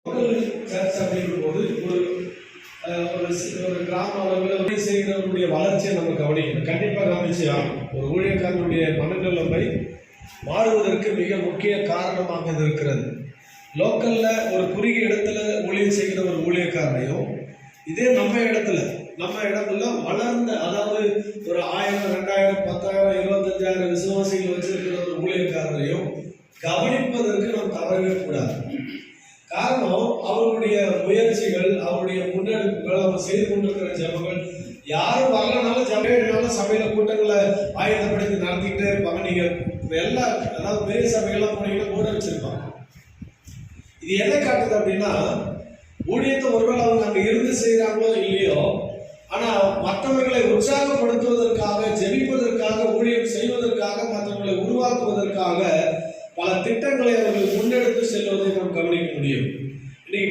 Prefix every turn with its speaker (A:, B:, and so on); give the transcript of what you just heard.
A: Search அப்படிங்கும்போது ஒரு கிராம அளவில் செய்கிறவருடைய வளர்ச்சியை நம்ம கவனிக்கணும். கண்டிப்பாக கவனிச்சு ஆகணும். ஒரு ஊழியக்காரனுடைய மனநிலைமை மாறுவதற்கு மிக முக்கிய காரணமாக இது இருக்கிறது. லோக்கல்ல ஒரு குறுகிய இடத்துல ஊழியர் செய்கிற ஒரு ஊழியக்காரனையும் இதே நம்ம இடத்துல வளர்ந்த, அதாவது ஒரு 1000, 2000, 10,000, 25,000 விசுவாசிகள் வச்சிருக்கிற ஒரு ஊழியக்காரரையும் கவனிப்பதற்கு நாம் தவறவே கூடாது. காரணம், அவருடைய முயற்சிகள், அவருடைய முன்னெடுப்புகள், அவர் செய்து கொண்டிருக்கிற ஜபங்கள், யாரும் வரலனாலும் ஜபனாலும் சபையில கூட்டங்களை ஆயுதப்படுத்தி நடத்திக்கிட்டே இருப்பாங்க. நீங்க எல்லா, அதாவது பெரிய சபைகள்லாம் போனீங்கன்னா கூட வச்சிருப்பாங்க. இது என்ன காட்டுது அப்படின்னா, ஊழியத்தை ஒருவேளை அவங்க அங்க இருந்து செய்யறாங்களோ இல்லையோ, ஆனா மற்றவர்களை உற்சாகப்படுத்துவதற்காக, ஜெபிப்பதற்காக, ஊழியம் செய்வதற்காக, மற்றவர்களை உருவாக்குவதற்காக பல திட்டங்களை அவர்கள் முன்னெடுத்து செல்வதை நாம் கவனிக்க முடியும். இன்னைக்கு